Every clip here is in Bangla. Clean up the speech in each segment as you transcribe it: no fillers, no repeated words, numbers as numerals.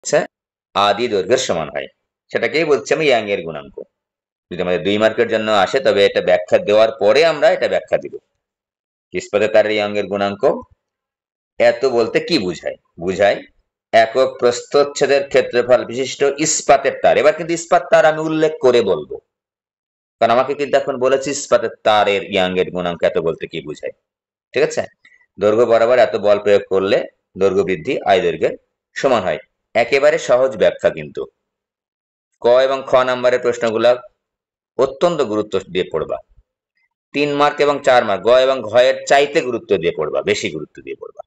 আচ্ছা আদি দৈর্ঘ্যের সমান হয়, সেটাকেই বলছি আমি ইয়াং এর গুণাঙ্ক। যদি আমাদের 2 মার্কের জন্য আসে তবে এটা ব্যাখ্যা দেওয়ার পরে আমরা এটা ব্যাখ্যা দিব। ইস্পাতের তারের ইয়াং এর গুণাঙ্ক এত বলতে কি বুঝায়? বুঝায় একক প্রস্থচ্ছেদের ক্ষেত্রফল বিশিষ্ট ইস্পাতের তার। এবার কিন্তু ইস্পাত তার আমি উল্লেখ করে বলবো, কারণ আমাকে কিন্তু এখন বলেছে ইস্পাতের তারের ইয়াং এর গুণাঙ্ক এত বলতে কি বুঝায়। ঠিক আছে? দৈর্ঘ্য বরাবর এত বল প্রয়োগ করলে দৈর্ঘ্য বৃদ্ধি আয় দৈর্ঘ্যের সমান হয়। একেবারে সহজ ব্যাখ্যা কিন্তু। ক এবং খ নাম্বারের প্রশ্নগুলা অত্যন্ত গুরুত্ব দিয়ে পড়বা। 3 মার্ক এবং 4 মার্ক গ এবং ঘ এর চাইতে গুরুত্ব দিয়ে পড়বা, বেশি গুরুত্ব দিয়ে পড়বা।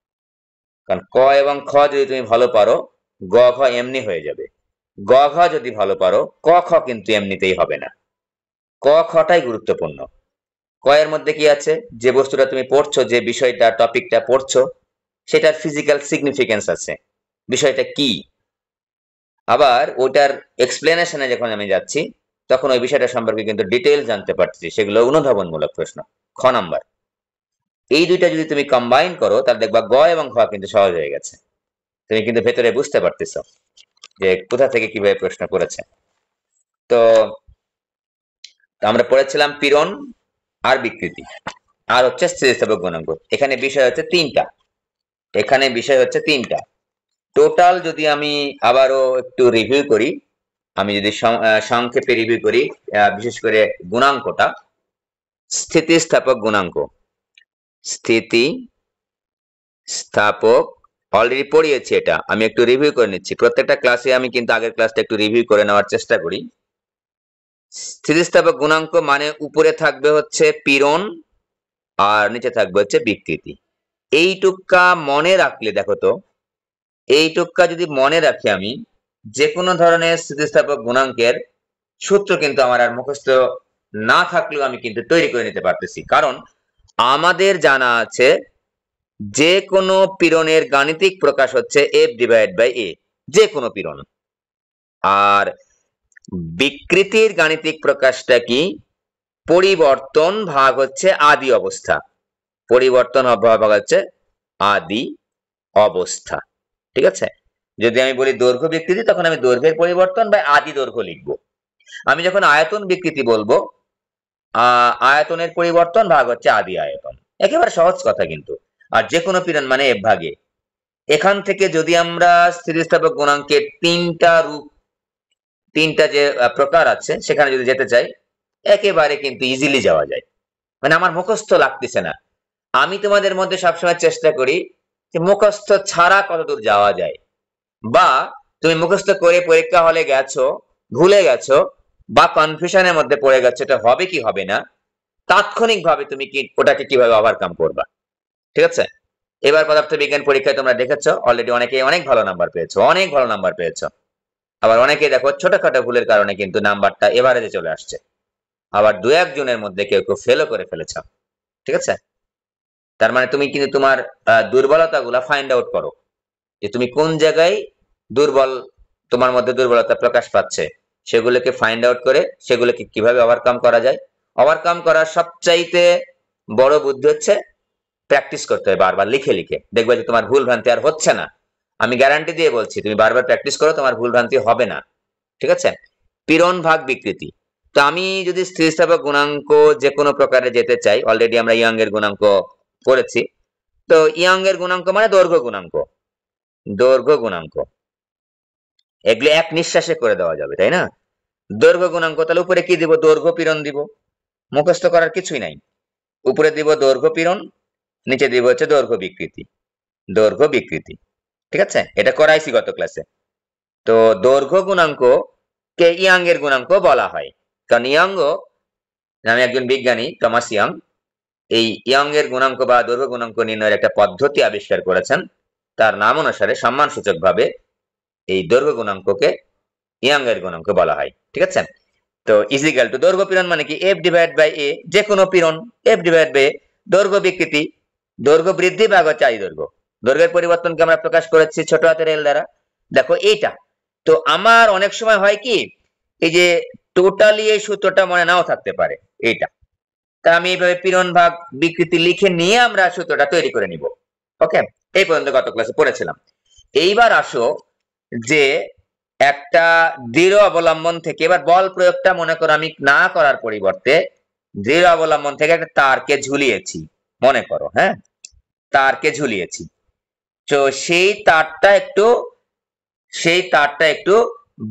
কারণ ক এবং খ যদি তুমি ভালো পারো, গ ঘ এমনি হয়ে যাবে। গ ঘ যদি ভালো পারো, ক খ কিন্তু এমনিতেই হবে না। ক খটাই গুরুত্বপূর্ণ। ক এর মধ্যে কি আছে? যে বস্তুটা তুমি পড়ছো, যে বিষয়টা টপিকটা পড়ছো, সেটার ফিজিক্যাল সিগনিফিকেন্স আছে। বিষয়টা কি? আবার ওটার এক্সপ্লেনেশনে যখন আমি যাচ্ছি, তখন ওই বিষয়টা সম্পর্কে কিন্তু ডিটেইলস জানতে পারতেছি। সেগুলো অনুধাবনমূলক প্রশ্ন। খ নাম্বার। এই দুইটা যদি তুমি কম্বাইন করো, তাহলে দেখবা গ এবং ঘ কিন্তু সহজ হয়ে গেছে। তুমি কিন্তু ভেতরে বুঝতে পারতেছো যে কোথা থেকে কিভাবে প্রশ্ন করেছে। তো আমরা পড়েছিলাম পীড়ন আর বিকৃতি, আর হচ্ছে স্থিতিস্থাপক গুণাঙ্ক। এখানে বিষয় হচ্ছে তিনটা। এখানে বিষয় হচ্ছে তিনটা। টোটাল যদি আমি আবারও একটু রিভিউ করি, আমি যদি সংক্ষেপে রিভিউ করি, বিশেষ করে গুণাঙ্কটা, স্থিতিস্থাপক গুণাঙ্ক, স্থিতিস্থাপক অলরেডি পড়িয়েছি। এটা আমি একটু রিভিউ করে নিচ্ছি। প্রত্যেকটা ক্লাসে আমি কিন্তু আগের ক্লাসটা একটু রিভিউ করে নেওয়ার চেষ্টা করি। স্থিতিস্থাপক গুণাঙ্ক মানে উপরে থাকবে হচ্ছে পীড়ন আর নিচে থাকবে হচ্ছে বিকৃতি। এইটুকা মনে রাখলে, দেখো তো, এইটুকা যদি মনে রাখি আমি, যে কোনো ধরনের স্থিতিস্থাপক গুণাঙ্কের সূত্র কিন্তু আমার আর মুখস্থ না থাকলেও আমি কিন্তু তৈরি করে নিতে পারতেছি। কারণ আমাদের জানা আছে যে কোনো পীড়নের গাণিতিক প্রকাশ হচ্ছে এফ ডিভাইড বাই এ, যে কোনো পীড়ন। আর বিকৃতির গাণিতিক প্রকাশটা কি? পরিবর্তন ভাগ হচ্ছে আদি অবস্থা। পরিবর্তন ভাগ হচ্ছে আদি অবস্থা। ঠিক আছে? যদি আমি বলি দৈর্ঘ্য বিকৃতি, তখন আমি দৈর্ঘ্যের পরিবর্তন বা আদি দৈর্ঘ্য লিখবো। আমি যখন আয়তন বিকৃতি বলবো, আয়তনের পরিবর্তন ভাগ হচ্ছে আদি আয়তন। একেবারে সহজ কথা কিন্তু। আর যে কোনো পীড়ন মানে এফ ভাগে। এখান থেকে যদি আমরা স্থিতিস্থাপক গুণাঙ্কের তিনটা রূপ, তিনটা যে প্রকার আছে, সেখানে যদি যেতে চাই, একেবারে কিন্তু ইজিলি যাওয়া যায়। মানে আমার মুখস্থ লাগতেছে না। আমি তোমাদের মধ্যে সবসময় চেষ্টা করি যে মুখস্থ ছাড়া কতদূর যাওয়া যায়, বা তুমি মুখস্থ করে পরীক্ষা হলে গেছো, ভুলে গেছো, বা কনফিউশনের মধ্যে পড়ে গেছো এটা হবে কি হবে না, তাৎক্ষণিক ভাবে তুমি কি ওটাকে কিভাবে ওভারকাম করবা। ঠিক আছে? এবার পদার্থবিজ্ঞান পরীক্ষায় তোমরা দেখেছো অলরেডি অনেকে অনেক ভালো নাম্বার পেয়েছো, অনেক ভালো নাম্বার পেয়েছো। আবার অনেকে দেখো ছোটখাটো ভুলের কারণে কিন্তু নাম্বারটা এভারেজে চলে আসছে। আবার দু একজনের মধ্যে কেউ কেউ ফেলও করে ফেলেছ। ঠিক আছে? তার মানে তুমি কিন্তু তোমার দুর্বলতা গুলা ফাইন্ড আউট করো, যে তুমি কোন জায়গায় দুর্বল, তোমার মধ্যে দুর্বলতা প্রকাশ পাচ্ছে, সেগুলোকে ফাইন্ড আউট করে সেগুলোকে কিভাবে ওভারকাম করা যায়। ওভারকাম করার সবচাইতে বড় বুদ্ধি হচ্ছে প্র্যাকটিস করতে হবে, বারবার লিখে লিখে। দেখবে যে তোমার ভুল ভ্রান্তি আর হচ্ছে না। আমি গ্যারান্টি দিয়ে বলছি, তুমি বারবার প্র্যাকটিস করো, তোমার ভুল ভ্রান্তি হবে না। ঠিক আছে? পীড়ন ভাগ বিকৃতি। তো আমি যদি স্থিতিস্থাপক গুণাঙ্ক যে কোনো প্রকারে যেতে চাই, অলরেডি আমরা ইয়াং এর গুণাঙ্ক করেছি। তো ইয়াং এর গুণাঙ্ক মানে দৈর্ঘ্য গুণাঙ্ক। দৈর্ঘ্য গুণাঙ্ক এগুলো এক নিঃশ্বাসে করে দেওয়া যাবে, তাই না? দৈর্ঘ্য গুণাঙ্ক, তাহলে উপরে কি দিব? দৈর্ঘ্য পীড়ন দিব। মুখস্থ করার কিছুই নাই। উপরে দিব দৈর্ঘ্য পীড়ন, নিচে দিব হচ্ছে দৈর্ঘ্য বিকৃতি। দৈর্ঘ্য বিকৃতি। ঠিক আছে? এটা করাইছি গত ক্লাসে। তো দৈর্ঘ্য গুণাঙ্ক কে ইয়াং এর গুণাঙ্ক বলা হয়, কারণ ইয়াঙ্গ নামে একজন বিজ্ঞানী, টমাস ইয়াং, এই ইয়াং এর গুণাঙ্ক বা দৈর্ঘ্য গুণাঙ্ক নির্ণয়ের একটা পদ্ধতি আবিষ্কার করেছেন। তার নাম অনুসারে সম্মানসূচক ভাবে এই দৈর্ঘ্য গুণাঙ্ককে ইয়াং এর গুণাঙ্ক বলা হয়। ঠিক আছে? তো ইজিক্যাল টু দৈর্ঘ্য পীড়ন মানে কি? এফ ডিভাইড বাই এ, যে কোনো পীড়ন এফ ডিভাইড বাই এ। দৈর্ঘ্য বিকৃতি, দৈর্ঘ্য বৃদ্ধি ভাগ হচ্ছে আদি দৈর্ঘ্য। দৈর্ঘ্যের পরিবর্তনকে আমরা প্রকাশ করেছি ছোট হাতের এল দ্বারা। দেখো এইটা। তো আমার অনেক সময় হয় কি, এই যে টোটালি এই সূত্রটা মনে নাও থাকতে পারে এইটা, তা আমি এইভাবে পীড়ন ভাগ বিকৃতি লিখে নিয়ে আমরা সূত্রটা তৈরি করে নিব। ওকে? এই পর্যন্ত গত ক্লাসে পড়েছিলাম। এইবার আসো যে একটা দৃঢ় অবলম্বন থেকে, এবার বল প্রয়োগটা মনে করো আমি না করার পরিবর্তে দৃঢ় অবলম্বন থেকে একটা তারকে ঝুলিয়েছি, মনে করো, হ্যাঁ, তারকে ঝুলিয়েছি। তো সেই তারটা একটু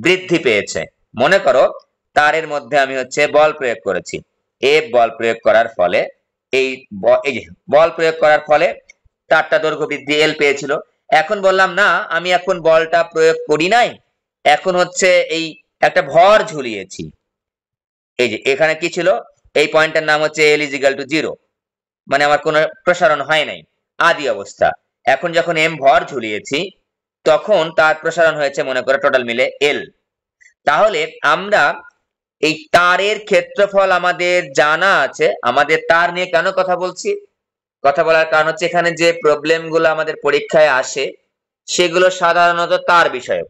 বৃদ্ধি পেয়েছে। মনে করো তারের মধ্যে আমি হচ্ছে বল প্রয়োগ করেছি, বল প্রয়োগ করার ফলে এই যে বল প্রয়োগ করার ফলে তারটা দৈর্ঘ্য বৃদ্ধি এল পেয়েছিল। এখন বললাম না, আমি এখন বলটা প্রয়োগ করি নাই, এখন হচ্ছে এই একটা ভর ঝুলিয়েছি। এই যে এখানে কি ছিল, এই পয়েন্টের নাম হচ্ছে এল ইজ ইকাল টু 0, মানে আমার কোনো প্রসারণ হয় নাই, আদি অবস্থা। এখন যখন এম ভর ঝুলিয়েছি তখন তার প্রসারণ হয়েছে মনে করে টোটাল মিলে এল। তাহলে আমরা এই তারের ক্ষেত্রফল আমাদের জানা আছে, আমাদের তার নিয়ে কেন কথা বলছি, কথা বলার কারণ হচ্ছে এখানে যে প্রবলেম গুলো আমাদের পরীক্ষায় আসে সেগুলো সাধারণত তার বিষয়ক,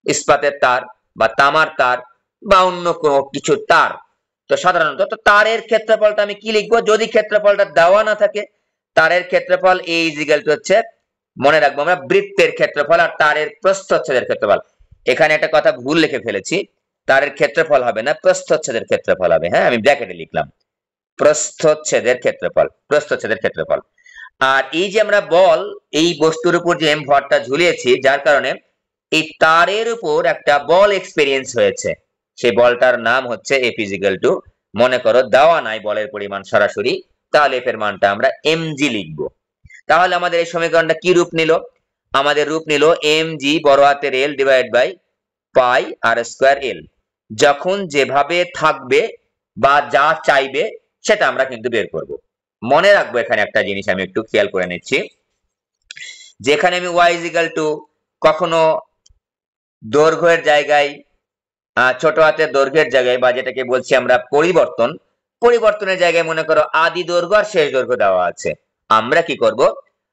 ইস্পাতের তার বা তামার তার বা অন্য কোনো কিছু তার। তো সাধারণত তো তারের ক্ষেত্রফলটা আমি কি লিখবো, যদি ক্ষেত্রফলটা দেওয়া না থাকে, তারের ক্ষেত্রফল এ ইজ ইকুয়াল টু হচ্ছে, মনে রাখবো আমরা, বৃত্তের ক্ষেত্রফল আর তারের প্রস্থচ্ছেদের ক্ষেত্রফল। এখানে একটা কথা ভুল লিখে ফেলেছি, তারের ক্ষেত্রফল হবে না, প্রস্থচ্ছেদের ক্ষেত্রফল হবে। হ্যাঁ, আমি ব্র্যাকেটে লিখলাম প্রস্থচ্ছেদের ক্ষেত্রফল। আর এই যে আমরা বল এই বস্তুর উপর যে এম ভরটা ঝুলিয়েছি, যার কারণে এই তারের উপর একটা বল এক্সপেরিয়েন্স হয়েছে, সেই বলটার নাম হচ্ছে এফ ইজ ইকুয়াল টু, মনে করো দেওয়া নাই বলের পরিমাণ সরাসরি, তাহলে এফ এর মানটা আমরা এমজি লিখবো। তাহলে আমাদের এই সমীকরণটা কি রূপ নিল, আমাদের রূপ নিল এমজি বড় হাতের L divide by pi R square L. যখন যেভাবে থাকবে বা যা চাইবে সেটা আমরা কিন্তু বের করব। মনে রাখবো এখানে একটা জিনিস আমি একটু খেয়াল করে নিচ্ছি, যেখানে আমি ওয়াই ইজ ইকুয়াল টু কখনো দৈর্ঘ্যের জায়গায়, ছোট হাতের দৈর্ঘ্যের জায়গায়, বা যেটাকে বলছি আমরা পরিবর্তনের জায়গায় মনে করো আদি দৈর্ঘ্য আর শেষ দৈর্ঘ্য দেওয়া আছে, আমরা কি করব,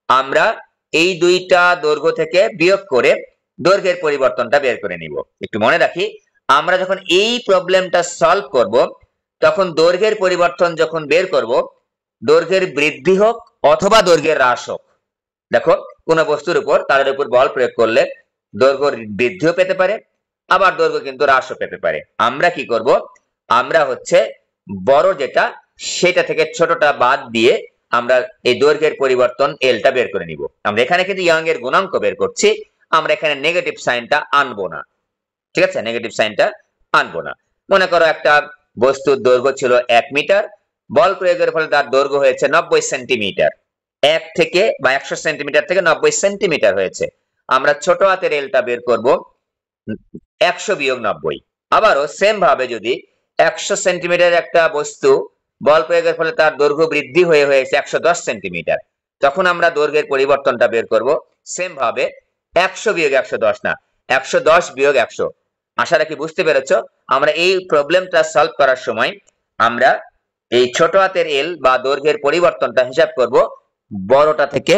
আমরা এই দুইটা দৈর্ঘ্য থেকে বিয়োগ করে দৈর্ঘ্যের পরিবর্তনটা বের করে নিব। একটু মনে রাখি, আমরা যখন এই প্রবলেমটা সলভ করব তখন দৈর্ঘ্যের পরিবর্তন যখন বের করব, দৈর্ঘ্যের বৃদ্ধি হোক অথবা দৈর্ঘ্যের হ্রাস হোক, দেখো কোন বস্তুর উপর তারের উপর বল প্রয়োগ করলে দৈর্ঘ্য বৃদ্ধিও পেতে পারে, আবার দৈর্ঘ্য কিন্তু হ্রাসও পেতে পারে। আমরা কি করব, আমরা হচ্ছে বড় যেটা সেটা থেকে ছোটটা বাদ দিয়ে আমরা এই দৈর্ঘ্যের পরিবর্তন এলটা বের করে নিব। আমরা এখানে কিন্তু ইয়ং এর গুণাঙ্ক বের করছি, আমরা এখানে নেগেটিভ সাইনটা আনবো না, ঠিক আছে, নেগেটিভ সাইনটা আনবো না। মনে করো একটা বস্তুর দৈর্ঘ্য ছিল 1 মিটার, বল প্রয়োগের ফলে তার দৈর্ঘ্য হয়েছে 90 সেন্টিমিটার, 1 থেকে বা 100 সেন্টিমিটার থেকে 90 সেন্টিমিটার হয়েছে। আমরা ছোট হাতের এলটা বের করব 100 বিয়োগ 90। আবারও সেম ভাবে যদি 100 সেন্টিমিটার একটা বস্তু বল প্রয়োগের ফলে তার দৈর্ঘ্য বৃদ্ধি হয়েছে 110 সেন্টিমিটার, তখন আমরা দৈর্ঘ্যের পরিবর্তনটা বের করব সেম ভাবে 100 বিয়োগ 110 না, 110 বিয়োগ 100। আশা রাখি বুঝতে পেরেছো। আমরা এই প্রবলেমটা সলভ করার সময় আমরা এই ছোট হাতের এল বা দৈর্ঘ্যের পরিবর্তনটা হিসাব করব বড়টা থেকে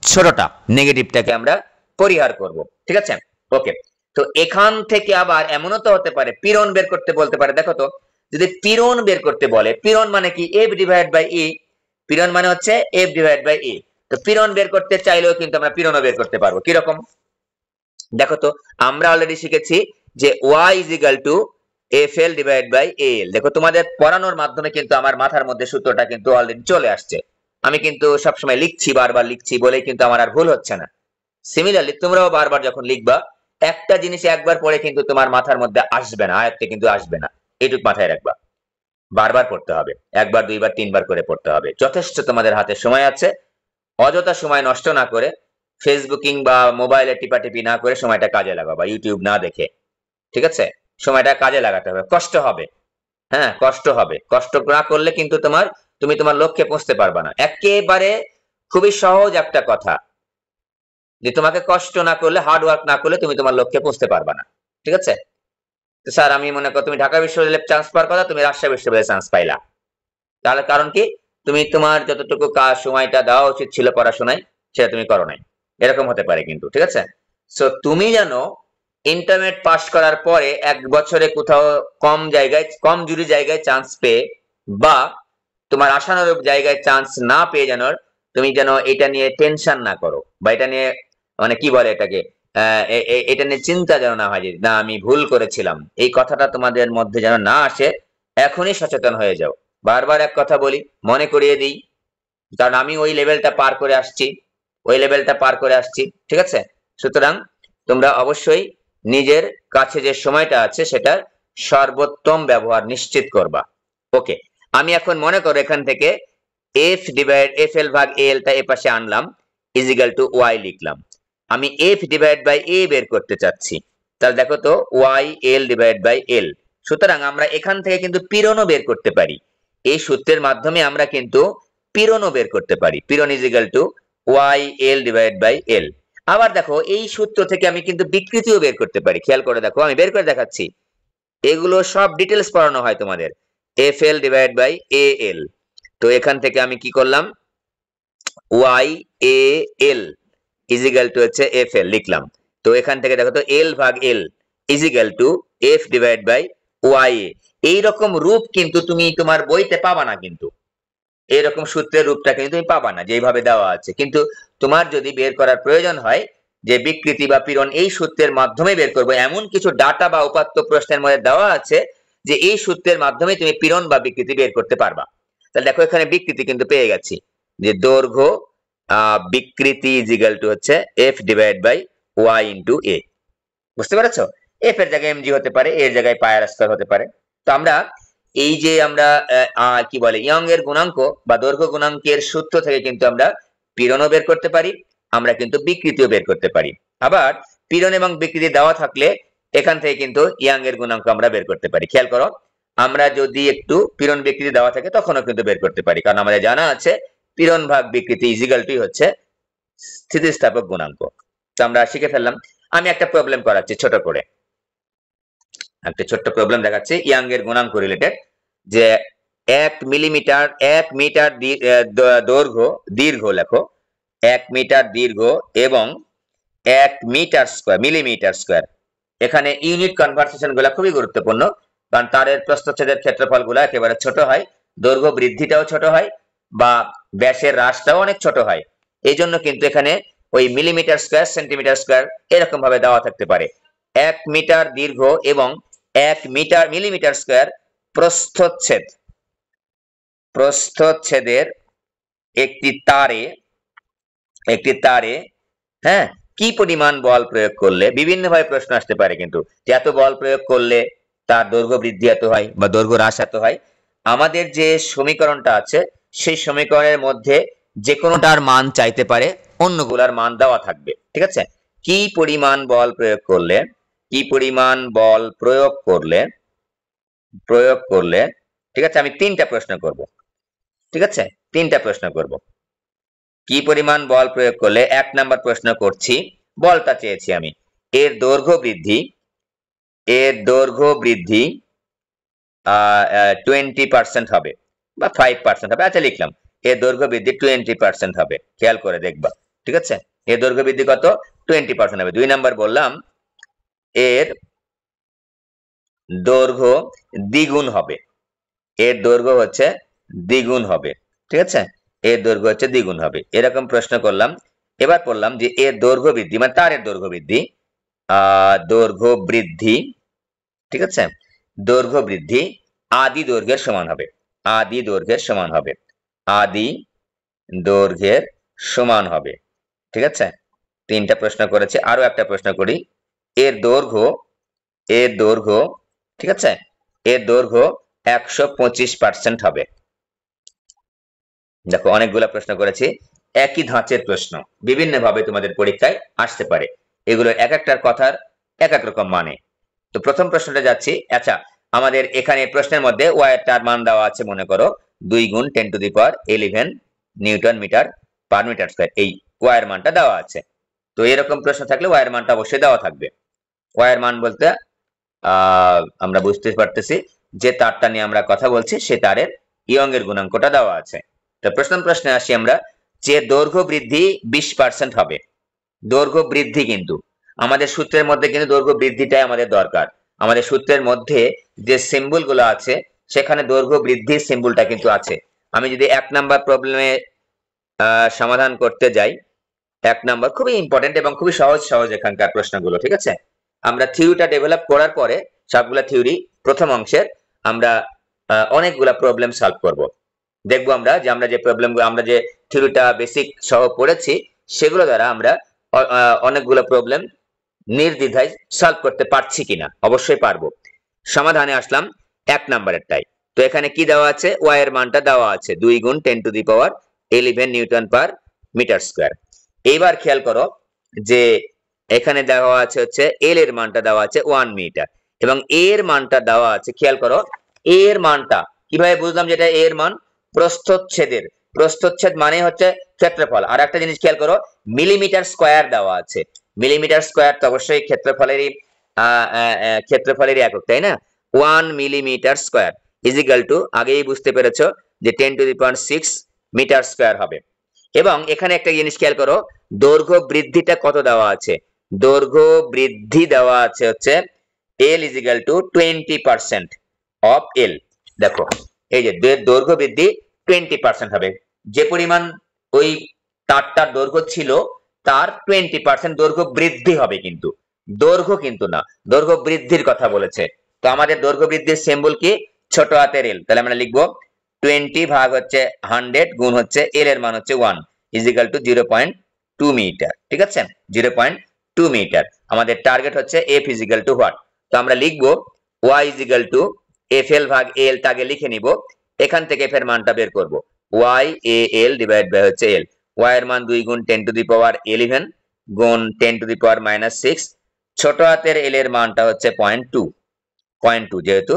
ছোটটা, নেগেটিভটাকে আমরা পরিহার করব, ঠিক আছে, ওকে। তো এখান থেকে আবার এমনও তো হতে পারে পীড়ন বের করতে বলতে পারে। দেখো তো, যদি পীড়ন বের করতে বলে, পীড়ন মানে কি, এফ ডিভাইড বাই ই, পীড়ন মানে হচ্ছে এফ ডিভাইড বাই ই। তো পীড়ন বের করতে চাইলেও কিন্তু আমরা পীড়নও বের করতে পারবো। কিরকম, দেখো তো, আমরা অলরেডি শিখেছি যে Y is equal to F L divide by L. দেখো তোমাদের পড়ানোর মাধ্যমে কিন্তু আমার মাথার মধ্যে সূত্রটা কিন্তু অলরেডি চলে আসছে, আমি কিন্তু সবসময় লিখছি, বারবার লিখছি বলে কিন্তু আমার আর ভুল হচ্ছে না। সিমিলারলি তোমরাও বারবার যখন লিখবা, একটা জিনিস একবার পড়ে কিন্তু তোমার মাথার মধ্যে আসবে না, আয়ত্তে কিন্তু আসবে না, এটুকু মাথায় রাখবা। বারবার পড়তে হবে, একবার দুইবার তিনবার করে পড়তে হবে। যথেষ্ট তোমাদের হাতে সময় আছে, অযথা সময় নষ্ট না করে, ফেসবুকিং বা মোবাইলে টিপাটিপি না করে সময়টা কাজে লাগাও, বা ইউটিউব না দেখে, ঠিক আছে, সময়টা কাজে লাগাতে হবে। কষ্ট হবে, হ্যাঁ কষ্ট হবে, কষ্ট না করলে কিন্তু তুমি তোমার লক্ষ্যে পৌঁছতে পারবা না। একেবারে খুবই সহজ একটা কথা, যে তোমাকে কষ্ট না করলে, হার্ড ওয়ার্ক না করলে তুমি তোমার লক্ষ্যে পৌঁছতে পারবা না, ঠিক আছে। তো স্যার আমি মনে করো তুমি ঢাকা বিশ্ববিদ্যালয়ে চান্স পাওয়ার কথা, তুমি রাজশাহী বিশ্ববিদ্যালয়ে চান্স পাইলা, তাহলে কারণ কি, তুমি তোমার যতটুকু সময়টা দেওয়া উচিত ছিল পড়াশোনায় সেটা তুমি করো নাই, এরকম হতে পারে কিন্তু, ঠিক আছে। সো তুমি যেন ইন্টারমিডিয়েট পাস করার পরে 1 বছরে কোথাও কম জুরি জায়গায় চান্স পেয়ে, বা তোমার আশানুরূপ জায়গায় চান্স না পেয়ে তুমি যেন এটা নিয়ে টেনশন না করো, বা এটা নিয়ে মানে কি বলে এটাকে, এটা নিয়ে চিন্তা যেন না হয় যে না আমি ভুল করেছিলাম, এই কথাটা তোমাদের মধ্যে যেন না আসে। এখনই সচেতন হয়ে যাও। বারবার এক কথা বলি, মনে করিয়ে দিই, কারণ আমি ওই লেভেলটা পার করে আসছি, ঠিক আছে? সুতরাং তোমরা অবশ্যই নিজের কাছে যে সময়টা আছে সেটার সর্বোত্তম ব্যবহার নিশ্চিত করবা। ওকে, আমি এখন মনে করো এখান থেকে এফ এল ভাগ এল টা এ পাশে আনলাম, ইজ ইকুয়াল টু ওয়াই লিখলাম। আমি এফ ডিভাইড বাই এ বের করতে চাচ্ছি, তাহলে দেখো তো Y L divide by L. সুতরাং আমরা এখান থেকে কিন্তু পীড়নও বের করতে পারি, এই সূত্রের মাধ্যমে আমরা কিন্তু পীড়নও বের করতে পারি। পীড়ন is equal to Y L divide by L. আবার দেখো এই সূত্র থেকে আমি কিন্তু বিকৃতিও বের করতে পারি। খেয়াল করে দেখো, আমি বের করে দেখাচ্ছি, এগুলো সব ডিটেলস পড়ানো হয় তোমাদের, F L divide by A L. তো এখান থেকে আমি কি করলাম, Y A L is equal to হচ্ছে এফ এল লিখলাম। তো এখান থেকে দেখো তো এল ভাগ L is equal to F divide by Y A. এইরকম রূপ কিন্তু তুমি তোমার বইতে পাবা না, কিন্তু এরকম সূত্রের রূপটা কিন্তু তুমি পাবা না যেভাবে দেওয়া আছে। কিন্তু তোমার যদি বের করার প্রয়োজন হয় যে বিকৃতি বা পীড়ন এই সূত্রের মাধ্যমে বের করবো, এমন কিছু ডাটা বা উপাত্ত প্রশ্নের মধ্যে দেওয়া আছে যে এই সূত্রের মাধ্যমে তুমি পীড়ন বা বিকৃতি বের করতে পারবা। তাহলে দেখো এখানে বিকৃতি কিন্তু পেয়ে গেছি, যে দৈর্ঘ্য বিকৃতি ইজ ইকুয়াল টু হচ্ছে F divide by Y into A. বুঝতে পারছো? এফ এর জায়গায় এমজি হতে পারে, এর জায়গায় পাই আর স্কয়ার হতে পারে। তো আমরা এই যে আমরা কি বলে ইয়ং এর গুণাঙ্ক বা দৈর্ঘ্য গুণাঙ্কের সূত্র থেকে কিন্তু আমরা পীড়নও বের করতে পারি, আমরা কিন্তু বিকৃতিও বের করতে পারি। আবার পীড়ন এবং বিকৃতি দেওয়া থাকলে এখান থেকে কিন্তু ইয়াং এর গুণাঙ্ক আমরা বের করতে পারি। খেয়াল করো, আমরা যদি একটু পীড়ন বিকৃতি দেওয়া থাকে তখনও কিন্তু বের করতে পারি, কারণ আমাদের জানা আছে পীড়ন ভাগ বিকৃতি ইজ ইকুয়াল টু হচ্ছে স্থিতিস্থাপক গুণাঙ্ক। তো আমরা শিখে ফেললাম। আমি একটা প্রবলেম করাচ্ছি ছোট করে, একটা ছোট্ট প্রবলেম দেখাচ্ছি ইয়াং এর গুণাঙ্ক রিলেটেড, যে 1 মিটার দৈর্ঘ্য দীর্ঘ, লেখো 1 মিটার দীর্ঘ এবং 1 মিটার স্কয়ার মিলিমিটার স্কয়ার। এখানে ইউনিট কনভার্সেশন গুলা খুবই গুরুত্বপূর্ণ, কারণ তারের প্রস্থচ্ছেদের ক্ষেত্রফল গুলা একেবারে ছোট হয়, দৈর্ঘ্য বৃদ্ধিটাও ছোট হয়, বা ব্যাসের হ্রাসটাও অনেক ছোট হয়। এই জন্য কিন্তু এখানে ওই মিলিমিটার স্কয়ার সেন্টিমিটার স্কয়ার এরকম ভাবে দেওয়া থাকতে পারে। 1 মিটার দীর্ঘ এবং 1 মিলিমিটার স্কয়ার প্রস্থচ্ছেদের একটি তারে হ্যাঁ কি পরিমাণ বল প্রয়োগ করলে, বিভিন্ন ভাবে প্রশ্ন আসতে পারে কিন্তু, যে এত বল প্রয়োগ করলে তার দৈর্ঘ্য বৃদ্ধি এত হয় বা দৈর্ঘ্য হ্রাস এত হয়। আমাদের যে সমীকরণটা আছে সেই সমীকরণের মধ্যে যে কোনোটার মান চাইতে পারে, অন্যগুলার মান দেওয়া থাকবে। ঠিক আছে? কি পরিমাণ বল প্রয়োগ করলে ঠিক আছে, আমি তিনটা প্রশ্ন করব। ঠিক আছে, তিনটা প্রশ্ন করব। কি পরিমাণ বল প্রয়োগ করলে, 1 নাম্বার প্রশ্ন করছি, বলটা চেয়েছি আমি, এর দৈর্ঘ্য বৃদ্ধি 20% হবে বা 5% হবে। আচ্ছা লিখলাম এর দৈর্ঘ্য বৃদ্ধি 20% হবে। খেয়াল করে দেখবা। ঠিক আছে, এর দৈর্ঘ্য বৃদ্ধি কত? 20% হবে। 2 নাম্বার বললাম এর দৈর্ঘ্য দ্বিগুণ হবে, এর দৈর্ঘ্য হচ্ছে দ্বিগুণ হবে। ঠিক আছে, এর দৈর্ঘ্য হচ্ছে দ্বিগুণ হবে, এরকম প্রশ্ন করলাম। এবার বললাম যে এর দৈর্ঘ্য বৃদ্ধি মানে তারের দৈর্ঘ্য বৃদ্ধি ঠিক আছে, দৈর্ঘ্য বৃদ্ধি আদি দৈর্ঘ্যের সমান হবে। ঠিক আছে, তিনটা প্রশ্ন করেছি। আরো একটা প্রশ্ন করি, এর দৈর্ঘ্য ঠিক আছে, এর দৈর্ঘ্য 125% হবে। দেখো অনেকগুলা প্রশ্ন করেছি, একই ধাঁচের প্রশ্ন, বিভিন্ন ভাবে তোমাদের পরীক্ষায় আসতে পারে, এগুলো এক একটার কথার এক এক রকম মানে। তো প্রথম প্রশ্নটা যাচ্ছি। আচ্ছা, আমাদের এখানে প্রশ্নের মধ্যে ওয়াই এর মান দেওয়া আছে, মনে করো 2 গুণ 10⁻11 newton metre per metre square, এই ওয়াই এর মানটা দেওয়া আছে। তো এরকম প্রশ্ন থাকলে ওয়াই এর মানটা অবশ্যই দেওয়া থাকবে। ওয়াই এর মান বলতে আমরা বুঝতে পারতেছি যে তারটা নিয়ে আমরা কথা বলছি সে তারের ইয়ং এর গুণাঙ্কটা দেওয়া আছে। তো প্রথম প্রশ্নে আসি আমরা, যে দৈর্ঘ্য বৃদ্ধি 20% হবে। দৈর্ঘ্য বৃদ্ধি কিন্তু আমাদের সূত্রের মধ্যে কিন্তু দৈর্ঘ্য বৃদ্ধিটাই আমাদের দরকার। আমাদের সূত্রের মধ্যে যে সিম্বল গুলো আছে সেখানে দৈর্ঘ্য বৃদ্ধির সিম্বলটা কিন্তু আছে। আমি যদি 1 নাম্বার প্রবলেমে সমাধান করতে যাই, এক নাম্বার খুবই ইম্পর্টেন্ট এবং খুবই সহজ সহজ এখানকার প্রশ্নগুলো, ঠিক আছে। আমরা থিওরিটা ডেভেলপ করার পরে সবগুলা থিওরি প্রথম অংশের আমরা অনেকগুলা প্রবলেম সলভ করব। দেখবো আমরা যে প্রবলেমগুলো আমরা যে থিওরিটা বেসিক সহ পড়েছি সেগুলো দ্বারা আমরা অনেকগুলো প্রবলেম নির্দ্বিধায় সলভ করতে পারছি কিনা। অবশ্যই পারবো। সমাধানে আসলাম এক নাম্বারেরটাই। তো এখানে কি দেওয়া আছে, ওয়াই এর মানটা দেওয়া আছে 2 গুণ 10⁻11 নিউটন পার মিটার স্কয়ার। এইবার খেয়াল করো যে এখানে দেওয়া আছে হচ্ছে এল এর মানটা দেওয়া আছে 1 মিটার এবং এ এর মানটা দেওয়া আছে, খেয়াল করো এ এর মানটা কিভাবে বুঝলাম যেটা এ এর মান, প্রস্থচ্ছেদের, প্রস্থচ্ছেদ মানে হচ্ছে ক্ষেত্রফল। আর একটা জিনিস খেয়াল করো মিলিমিটার স্কয়ার দেওয়া আছে, মিলিমিটার স্কয়ার তো অবশ্যই ক্ষেত্রফলেরই একক, তাই না। 1 millimetre square is equal two, আগেই বুঝতে পেরেছো যে 10⁻6 মিটার স্কয়ার হবে। এবং এখানে একটা জিনিস খেয়াল করো দৈর্ঘ্য বৃদ্ধিটা কত দেওয়া আছে, দৈর্ঘ্য বৃদ্ধি দেওয়া আছে হচ্ছে L is equal two 20% of L। দেখো এই যে দৈর্ঘ্য বৃদ্ধি 20% হবে, যে পরিমাণ ওই তারটার দৈর্ঘ্য ছিল তার 20% দৈর্ঘ্য বৃদ্ধি হবে, কিন্তু দৈর্ঘ্য কিন্তু না, দৈর্ঘ্য বৃদ্ধির কথা বলেছে। তো আমাদের দৈর্ঘ্য বৃদ্ধির সিম্বল কি, ছোট হাতের এল। তাহলে আমরা লিখবো 20 ভাগ হচ্ছে 100 গুণ হচ্ছে এল এর মান হচ্ছে 1 ইজ ইকুয়াল টু 0.2 মিটার, ঠিক আছে 0.2 মিটার। আমাদের টার্গেট হচ্ছে F is equal to what, তো আমরা লিখবো Y is equal to F L ভাগ এল, টাকে লিখে নিব, এখান থেকে এফ এর মানটা বের করব, Y A L divide by হচ্ছে এল। ওয়াই এর মান 2 গুণ 10⁻11 গুণ 10⁻6, ছোট হাতের এল এর মানটা হচ্ছে 0.2, যেহেতু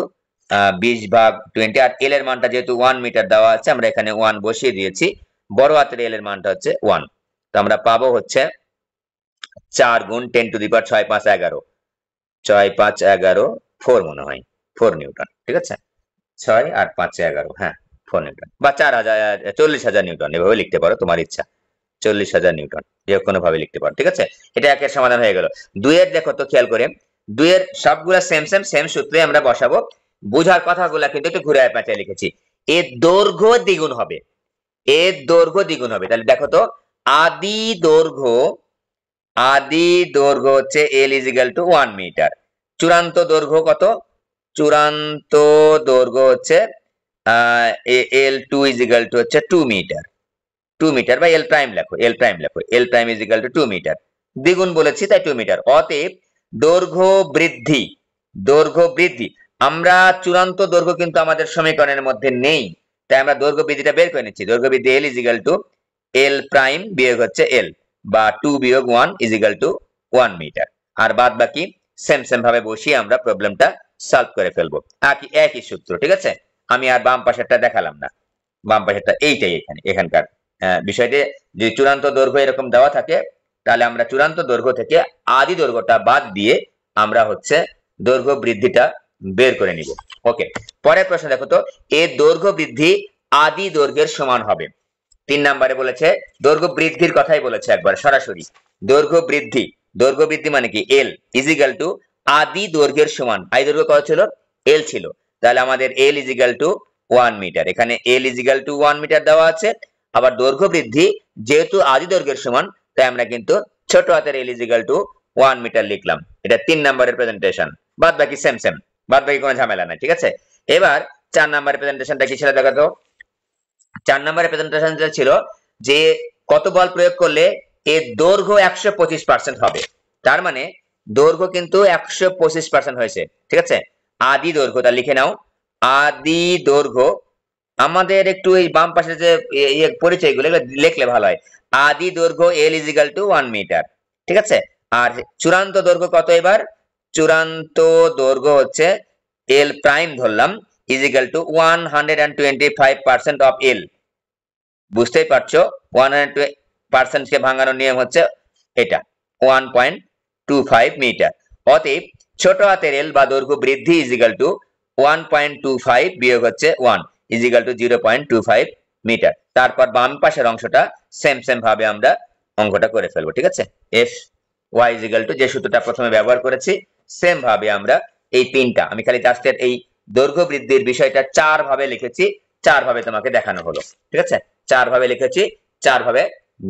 20 ভাগ 20, আর এল এর মানটা যেহেতু 1 মিটার দেওয়া আছে আমরা এখানে 1 বসিয়ে দিয়েছি, বড় হাতের এল এর মানটা হচ্ছে 1। তো আমরা পাবো হচ্ছে 4 গুণ 10⁻6 5 11, 6 5 11 4 মনে হয় 4 নিউটন, ঠিক আছে 6 আর 5 11, হ্যাঁ 4 নিউটন বা 40,000 নিউটন, এভাবে লিখতে পারো তোমার ইচ্ছা, 40,000 নিউটন যে কোনো ভাবে লিখতে পারো, ঠিক আছে। এটা একের সমাধান হয়ে গেল। দুইয়ের দেখো তো খেয়াল করে, দুইয়ের সবগুলা সেম সূত্রে আমরা বসাবো, বোঝার কথাগুলা কিন্তু একটু ঘুরে পেঁচায় লিখেছি। এর দৈর্ঘ্য দ্বিগুণ হবে, এর দৈর্ঘ্য দ্বিগুণ হবে। তাহলে দেখো তো আদি দৈর্ঘ্য হচ্ছে L is equal to 1 metre, চূড়ান্ত দৈর্ঘ্য কত, চূড়ান্ত দৈর্ঘ্য হচ্ছে L2 ইজ ইকুয়াল টু হচ্ছে 2 মিটার, 2 মিটার বা এল প্রাইম লেখো, L prime is equal to 2 metre, দ্বিগুণ বলেছি তাই 2 মিটার। অতএব দৈর্ঘ্য বৃদ্ধি, আমরা চূড়ান্ত দৈর্ঘ্য কিন্তু আমাদের সমীকরণের মধ্যে নেই, তাই আমরা দৈর্ঘ্য বৃদ্ধিটা বের করে নিচ্ছি। দৈর্ঘ্য বৃদ্ধি এল is equal two L prime বিয়োগ হচ্ছে এল, বা 2 বিয়োগ 1 ইজ ইকুয়াল টু 1 মিটার। আর বাদ বাকি সেম ভাবে বসিয়ে আমরা প্রবলেমটা সলভ করে ফেলবো, একই সূত্র, ঠিক আছে। আমি আর বাম পাশেরটা দেখালাম না, বাম পাশেরটা এইটাই এখানকার বিষয়টি। যদি চূড়ান্ত দৈর্ঘ্য এরকম দেওয়া থাকে তাহলে আমরা চূড়ান্ত দৈর্ঘ্য থেকে আদি দৈর্ঘ্যটা বাদ দিয়ে আমরা হচ্ছে দৈর্ঘ্য বৃদ্ধিটা বের করে নিব। ওকে, পরের প্রশ্ন দেখো তো, এর দৈর্ঘ্য বৃদ্ধি আদি দৈর্ঘ্যের সমান হবে। 3 নম্বরে বলেছে দৈর্ঘ্য বৃদ্ধির কথাই বলেছে একবার সরাসরি, দৈর্ঘ্য বৃদ্ধি মানে কি, এল ইজ ইকুয়াল টু আদি দৈর্ঘ্যের সমান। আদি দৈর্ঘ্য কত ছিল, এল ছিল, তাহলে আমাদের L is equal to 1 metre, এখানে L is equal to 1 metre দেওয়া আছে। আবার দৈর্ঘ্য বৃদ্ধি যেহেতু আদি দৈর্ঘ্যের সমান, তাই আমরা কিন্তু ছোট হাতের L is equal to 1 metre লিখলাম। এটা 3 নম্বরের প্রেজেন্টেশন, বাদ বাকি সেম, বাদ বাকি কোনো ঝামেলা নাই, ঠিক আছে। এবার 4 নম্বরের প্রেজেন্টেশনটা কি ছিল দেখাতো। 4 নম্বরের প্রেজেন্টেশন ছিল যে কত বল প্রয়োগ করলে এর দৈর্ঘ্য 125% হবে। তার মানে দৈর্ঘ্য কিন্তু 125% হয়েছে, ঠিক আছে। আদি দৈর্ঘ্যটা লিখে নাও, আদি দৈর্ঘ্য আমাদের একটু এই বাম পাশে যে পরিচয়গুলো লিখলে ভালো হয়। আদি দৈর্ঘ্য L is equal to 1 metre, ঠিক আছে। আর চূড়ান্ত দৈর্ঘ্য কত, এবার চূড়ান্ত দৈর্ঘ্য হচ্ছে এল প্রাইম ধরলাম ইজ ইকুয়াল টু 125% অফ এল। বুঝতেই পারছো 100% কে ভাঙানোর নিয়ম হচ্ছে এটা 1.25 মিটার। অতএব ছোট হাতের এল বা দৈর্ঘ্য বৃদ্ধি ইজ ইকুয়াল টু 1.25 বিয়োগ হচ্ছে 1 ইজ ইকুয়াল টু 0.25 মিটার। তারপর বাম পাশের অংশটা সেম ভাবে আমরা অঙ্কটা করে ফেলবো, ঠিক আছে। F Y is equal to যে সূত্রটা প্রথমে ব্যবহার করেছি সেম ভাবে আমরা এই তিনটা, আমি খালি জাস্ট এই দৈর্ঘ্য বৃদ্ধির বিষয়টা 4 ভাবে লিখেছি, 4 ভাবে তোমাকে দেখানো হলো, ঠিক আছে। 4 ভাবে লিখেছি, 4 ভাবে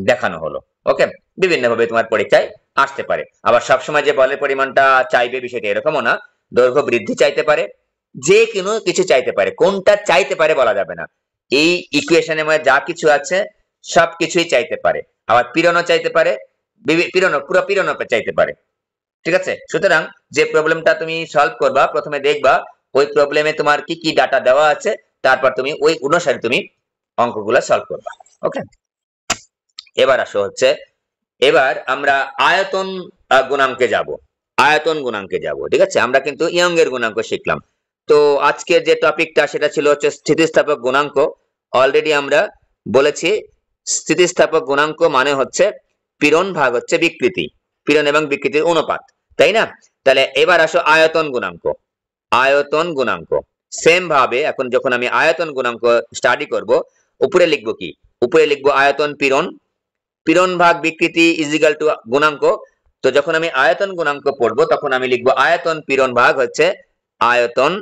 দেখানো হলো। ওকে, বিভিন্ন ভাবে তোমার পরীক্ষায় আসতে পারে। আবার সবসময় যে বলের পরিমাণটা চাইবে বিষয়টা এরকমও না, দৈর্ঘ্য বৃদ্ধি চাইতে পারে, যে কোনো কিছু চাইতে পারে, কোনটা চাইতে পারে বলা যাবে না। এই ইকুয়েশনের মধ্যে যা কিছু আছে সবকিছুই চাইতে পারে। আবার পীড়নও চাইতে পারে, পুরো পীড়নও চাইতে পারে। ঠিক আছে, সুতরাং যে প্রবলেমটা তুমি সলভ করবা প্রথমে দেখবা ওই প্রবলেমে তোমার কি কি ডাটা দেওয়া আছে, তারপর তুমি ওই অনুসারে তুমি অঙ্কগুলো সলভ করবা। ওকে, এবার আসো হচ্ছে, এবার আমরা আয়তন গুণাঙ্কে যাব। আয়তন গুণাঙ্কে যাব, ঠিক আছে। আমরা কিন্তু ইয়ং এর গুণাঙ্ক শিখলাম। তো আজকের যে টপিকটা সেটা ছিল হচ্ছে স্থিতিস্থাপক গুণাঙ্ক। অলরেডি আমরা বলেছি স্থিতিস্থাপক গুণাঙ্ক মানে হচ্ছে পীড়ন ভাগ হচ্ছে বিকৃতি, পীড়ন এবং বিকৃতির অনুপাত, তাই না? তাহলে এবার আসো আয়তন গুণাঙ্ক। আয়তন গুণাঙ্ক সেম ভাবে এখন যখন আমি আয়তন গুণাঙ্ক স্টাডি করব, উপরে লিখবো কি? উপরে লিখবো আয়তন পীড়ন, পীড়ন ভাগ বিকৃতি ইজ ইকুয়াল টু গুণাঙ্ক। তো যখন আমি আয়তন গুণাঙ্ক পড়বো তখন আমি লিখবো আয়তন পীড়ন ভাগ হচ্ছে আয়তন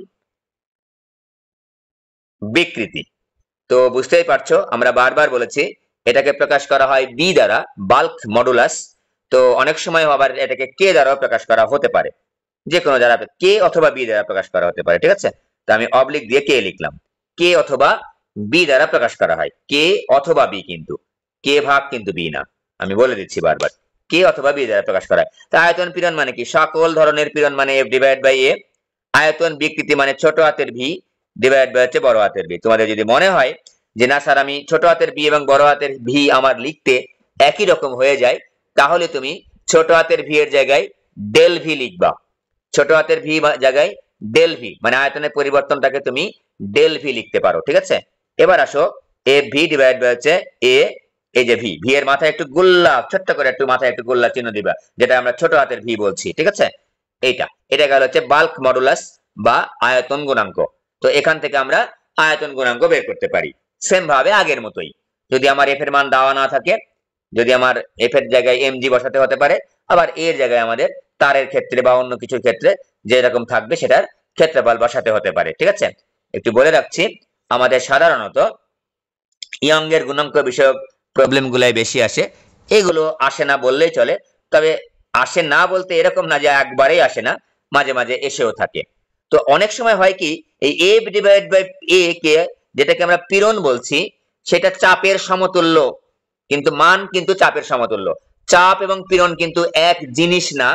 বিকৃতি। তো বুঝতেই পারছো, আমরা বারবার বলেছি এটাকে প্রকাশ করা হয় বি দ্বারা, বাল্ক মডুলাস। তো অনেক সময় আবার এটাকে কে দ্বারাও প্রকাশ করা হতে পারে, যে কোনো দ্বারা কে অথবা বি দ্বারা প্রকাশ করা হতে পারে, ঠিক আছে। তো আমি অবলিক দিয়ে কে লিখলাম, কে অথবা বি দ্বারা প্রকাশ করা হয়, কে অথবা বি, কিন্তু কে ভাগ কিন্তু বি না, আমি বলে দিচ্ছি বারবার, কে অথবা বি দ্বারা প্রকাশ করা হয়। তা আয়তন পীড়ন মানে কি? সকল ধরনের পীড়ন মানে এফ ডিভাইড বাই এ। আয়তন বিকৃতি মানে ছোট হাতের ভি ডিভাইড বাই হচ্ছে বড় হাতের ভি। তোমাদের যদি মনে হয় যে না স্যার আমি ছোট হাতের ভি এবং বড় হাতের ভি আমার লিখতে একই রকম হয়ে যায়, তাহলে তুমি ছোট হাতের ভি এর জায়গায় ডেল ভি লিখবা। ছোট হাতের ভি জায়গায় ডেল ভি মানে আয়তনের পরিবর্তনটাকে তুমি ডেল ভি লিখতে পারো, ঠিক আছে। এবার আসো এফ ভি ডিভাইড বাই হচ্ছে এ, এই যে ভি, ভি এর মাথায় একটু গোল্লা, ছোট্ট করে একটু মাথায় একটু গোল্লা চিহ্ন দিবা, যেটা আমরা ছোট হাতের ভি বলছি, ঠিক আছে। এটা গেল হচ্ছে বাল্ক মডুলাস বা আয়তন গুণাঙ্ক। তো এখান থেকে আমরা আয়তন গুণাঙ্ক বের করতে পারি সেম ভাবে আগের মতোই। যদি আমার এফ এর মান দেওয়া না থাকে, যদি আমার এফ এর জায়গায় এম জি বসাতে হতে পারে, আবার এর জায়গায় আমাদের তারের ক্ষেত্রে বা অন্য কিছুর ক্ষেত্রে যেরকম থাকবে সেটার ক্ষেত্রফল বসাতে হতে পারে, ঠিক আছে। একটু বলে রাখছি, আমাদের সাধারণত ইয়ং এর গুণাঙ্ক বিষয়ক প্রবলেম গুলাই বেশি আসে। এগুলো আসে না বললেই চলে, তবে আসে না বলতে এরকম না যে একবারেই আসে না, মাঝে মাঝে এসেও থাকে। তো অনেক সময় হয় কি, এই এফ ডিভাইড বাই এ কে, যেটাকে আমরা পীড়ন বলছি, সেটা চাপের সমতুল্য, কিন্তু মান কিন্তু চাপের সমতুল্য। চাপ এবং পীড়ন কিন্তু এক জিনিস না,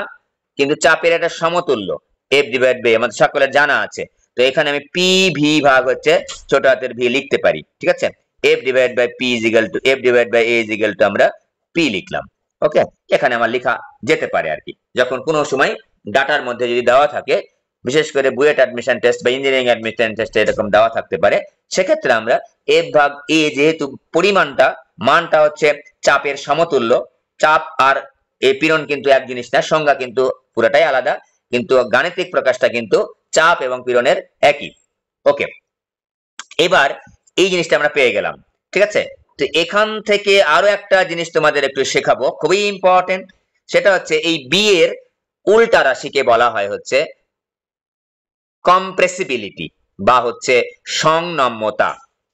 কিন্তু চাপের একটা সমতুল্য। এফ ডিভাইড বাই আমাদের সকলের জানা আছে। তো এখানে আমি পি ভি ভাগ হচ্ছে ছোট হাতের ভি লিখতে পারি, ঠিক আছে। F divide by P is equal to F divide by A is equal to আমরা পি লিখলাম। ওকে, এখানে আমার লেখা যেতে পারে আর কি, যখন কোনো সময় ডাটার মধ্যে যদি দেওয়া থাকে, বিশেষ করে বুয়েট অ্যাডমিশন টেস্ট বা ইঞ্জিনিয়ারিং অ্যাডমিশন টেস্টে এরকম দেওয়া থাকতে পারে, সেক্ষেত্রে আমরা এফ ভাগ এ, যেহেতু পরিমাণটা মানটা হচ্ছে চাপের সমতুল্য, চাপ আর এ পীড়ন কিন্তু এক জিনিস না, সংজ্ঞা কিন্তু পুরোটাই আলাদা, কিন্তু গাণিতিক প্রকাশটা কিন্তু চাপ এবং পীড়নের একই। ওকে, এবার এই জিনিসটা আমরা পেয়ে গেলাম, ঠিক আছে। তো এখান থেকে আরো একটা জিনিস তোমাদের একটু শেখাবো, খুবই ইম্পর্টেন্ট। সেটা হচ্ছে এই বি এর উল্টা রাশিকে বলা হয় হচ্ছে কম্প্রেসিবিলিটি বা হচ্ছে সংনম্যতা।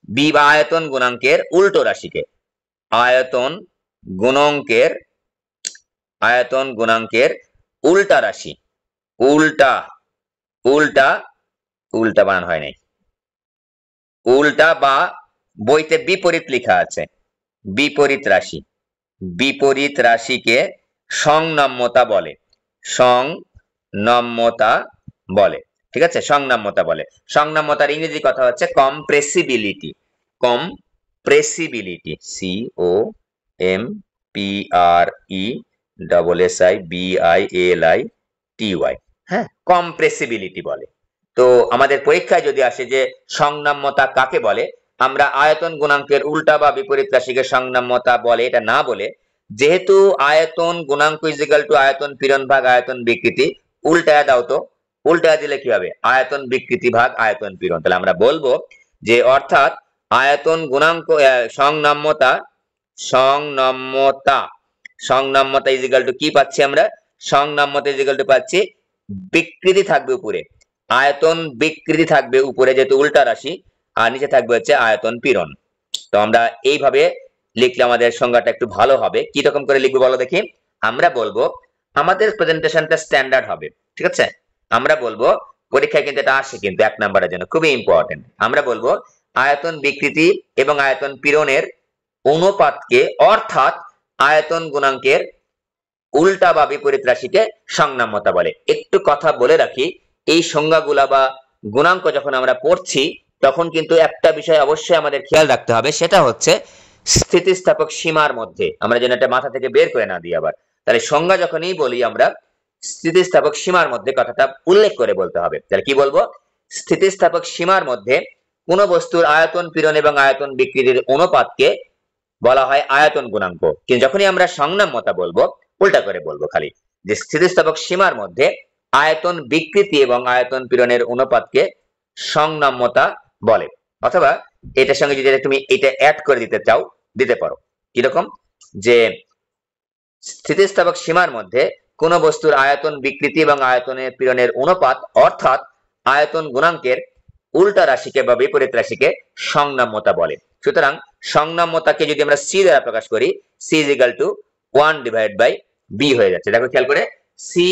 বি বা আয়তন গুণাঙ্কের উল্টো রাশিকে, আয়তন গুণাঙ্কের, আয়তন গুণাঙ্কের উল্টা রাশি, উল্টা, উল্টা, উল্টা বানান হয় নাই, উল্টা বা বইতে বিপরীত লেখা আছে, বিপরীত রাশি, বিপরীত রাশিকে সংনম্যতা বলে, সংনম্যতা বলে, ঠিক আছে, সংনম্যতা বলে। সংনম্যতার ইংরেজি কথা হচ্ছে compressibility, compressibility, C O M P R E double S I B I L I T Y, হ্যাঁ, কম্প্রেসিবিলিটি বলে। তো আমাদের পরীক্ষায় যদি আসে যে সংনম্যতা কাকে বলে, আমরা আয়তন গুণাঙ্কের উল্টা বা বিপরীত রাশিকে সংনম্যতা বলে এটা না বলে, যেহেতু আয়তন গুণাঙ্ক ইজ ইকুয়াল টু আয়তন পীড়ন ভাগ আয়তন বিকৃতি, উল্টায় দাও তো, উল্টায় দিলে কি হবে? আয়তন বিকৃতি ভাগ আয়তন পীড়ন। তাহলে আমরা বলবো যে অর্থাৎ আয়তন গুণাঙ্ক সংনম্যতা, সংনম্যতা, সংনম্যতা ইজ ইকুয়াল টু কি পাচ্ছি আমরা? সংনম্যতা ইজ ইকুয়াল টু পাচ্ছি বিকৃতি থাকবে উপরে, আয়তন বিকৃতি থাকবে উপরে যেহেতু উল্টা রাশি, আর নিচে থাকবে হচ্ছে আয়তন পীড়ন। তো আমরা এইভাবে লিখলে আমাদের সংজ্ঞাটা একটু ভালো হবে। কি রকম করে লিখবো বলো দেখি? আমরা বলবো আমাদের প্রেজেন্টেশনটা স্ট্যান্ডার্ড হবে, ঠিক আছে? আমরা বলবো পরীক্ষায় কিন্তু এটা আসে, কিন্তু 1 নাম্বারের জন্য খুবই ইম্পর্টেন্ট। আমরা বলবো আয়তন বিকৃতি এবং আয়তন পীড়নের অনুপাতকে অর্থাৎ আয়তন গুণাঙ্কের উল্টা বা বিপরীত রাশিকে সংনাম্যতা বলে। একটু কথা বলে রাখি, এই সংজ্ঞাগুলা বা গুণাঙ্ক যখন আমরা পড়ছি তখন কিন্তু একটা বিষয় অবশ্যই আমাদের খেয়াল রাখতে হবে, সেটা হচ্ছে স্থিতিস্থাপক সীমার মধ্যে। আমরা যেন এটা মাথা থেকে বের করে না দিই আবার। তাহলে সংজ্ঞা যখনই বলি আমরা স্থিতিস্থাপক সীমার মধ্যে কথাটা উল্লেখ করে বলতে হবে। তাহলে কি বলবো? স্থিতিস্থাপক সীমার মধ্যে কোন বস্তুর আয়তন পীড়ন এবং আয়তন বিকৃতির অনুপাতকে বলা হয় আয়তন গুণাঙ্ক। কিন্তু যখনই আমরা সংনাম্যতা বলবো উল্টা করে বলবো খালি, যে স্থিতিস্থাপক সীমার মধ্যে আয়তন বিকৃতি এবং আয়তন পীড়নের অনুপাতকে সংনাম্যতা বলে। অথবা এটার সঙ্গে যদি তুমি এটা অ্যাড করে দিতে চাও দিতে পারো। কিরকম? যে স্থিতিস্থাপক সীমার মধ্যে কোন বস্তুর আয়তন বিকৃতি এবং আয়তনের পীড়নের অনুপাত অর্থাৎ আয়তন গুণাঙ্কের উল্টা রাশিকে বা বিপরীত রাশিকে সংনাম্যতা বলে। সুতরাং সংনাম্যতাকে যদি আমরা সি দ্বারা প্রকাশ করি, C is equal two 1/b হয়ে যাচ্ছে। দেখো খেয়াল করে, C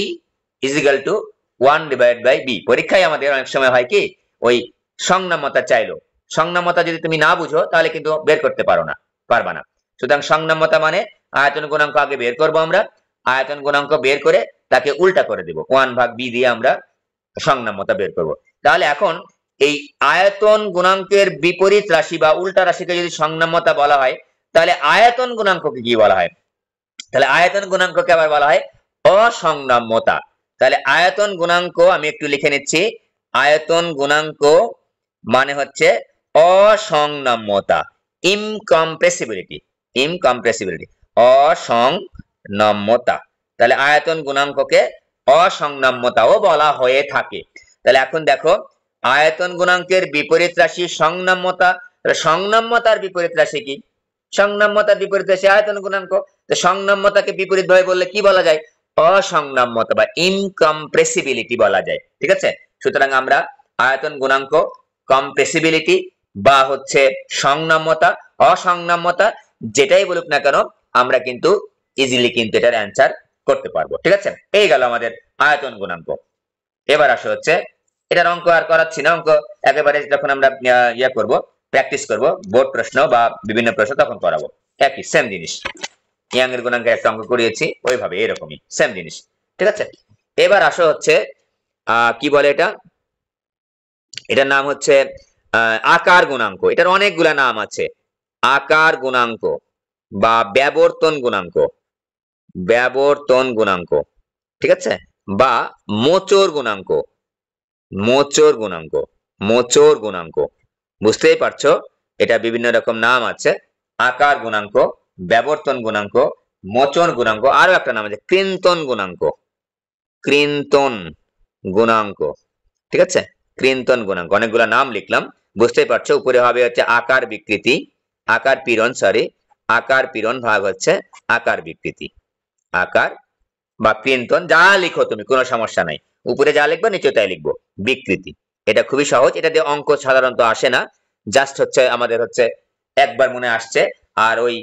is equal two 1/b। পরীক্ষায় আমাদের অনেক সময় হয় কি, ওই সংনাম্যতা চাইলো। সংনাম্যতা যদি তুমি না বুঝো তাহলে কিন্তু বের করতে পারবা না। সুতরাং সংনাম্যতা মানে আয়তন গুণাঙ্ক আগে বের করব আমরা, আয়তন গুণাঙ্ক বের করে তাকে উল্টা করে দিব, 1/b দিয়ে আমরা সংনাম্যতা বের করব। তাহলে এখন এই আয়তন গুণাঙ্কের বিপরীত রাশি বা উল্টা রাশিকে যদি সংনাম্যতা বলা হয়, তাহলে আয়তন গুণাঙ্ককে কি বলা হয়? তাহলে আয়তন গুণাঙ্ককে আবার বলা হয় অসংনাম্যতা। তাহলে আয়তন গুণাঙ্ক আমি একটু লিখে নিচ্ছি, আয়তন গুণাঙ্ক মানে হচ্ছে অসংনাম্যতা, ইনকম্প্রেসিবিলিটি, অসংনাম্যতা। তাহলে আয়তন গুণাঙ্ককে অসংনাম্যতাও বলা হয়ে থাকে। তাহলে এখন দেখো, আয়তন গুণাঙ্কের বিপরীত রাশি সংনাম্যতা, সংনাম্যতার বিপরীত রাশি কি? সংনাম্যতার বিপরীত রাশি আয়তন গুণাঙ্ক। তো সংনাম্যতাকে বিপরীত ভাবে বললে কি বলা যায়? অসংনাম্যতা বা ইনকম্প্রেসিবিলিটি বলা যায়, ঠিক আছে? সুতরাং আমরা আয়তন গুণাঙ্ক, কম্প্রেসিবিলিটি বা হচ্ছে সংনাম্যতা, অসংনাম্যতা, যেটাই বলুক না কেন আমরা কিন্তু ইজিলি কিন্তু এটার অ্যান্সার করতে পারবো, ঠিক আছে? এই গেল আমাদের আয়তন গুণাঙ্ক। এবার আসা হচ্ছে, এটার অঙ্ক আর করাচ্ছি না, অঙ্ক একেবারে যখন আমরা করব, প্র্যাকটিস করব, বোর্ড প্রশ্ন বা বিভিন্ন প্রশ্ন তখন করাবো। একই সেম জিনিস, ইয়াং এর গুণাঙ্কের একটা অঙ্ক করিয়েছি ওইভাবে, এরকমই সেম জিনিস, ঠিক আছে? এবার আসা হচ্ছে কি বলে এটা, এটার নাম হচ্ছে আকার গুণাঙ্ক। এটার অনেকগুলা নাম আছে, আকার গুণাঙ্ক বা ব্যবর্তন গুণাঙ্ক, ব্যবর্তন গুণাঙ্ক, ঠিক আছে? বা মোচর গুণাঙ্ক, মোচর গুণাঙ্ক, মোচর গুণাঙ্ক। বুঝতেই পারছো এটা বিভিন্ন রকম নাম আছে, আকার গুণাঙ্ক, ব্যবর্তন গুণাঙ্ক, মোচন গুণাঙ্ক, আরো একটা নাম আছে কৃন্তন গুণাঙ্ক, কৃন্তন গুণাঙ্ক, ঠিক আছে? কৃন্তন গুণাঙ্ক, অনেকগুলা নাম লিখলাম, বুঝতেই পারছো। উপরে হবে হচ্ছে আকার বিকৃতি, আকার পীড়ন, সরি আকার পীড়ন ভাগ হচ্ছে আকার বিকৃতি, আকার বা কৃন্তন, যা লিখো তুমি কোনো সমস্যা নাই, উপরে যা লিখবো নিচে তাই লিখবো। বিকৃতি এটা খুবই সহজ, এটা দিয়ে অঙ্ক সাধারণত আসে না, জাস্ট হচ্ছে আমাদের হচ্ছে একবার মনে আসছে, আর ওই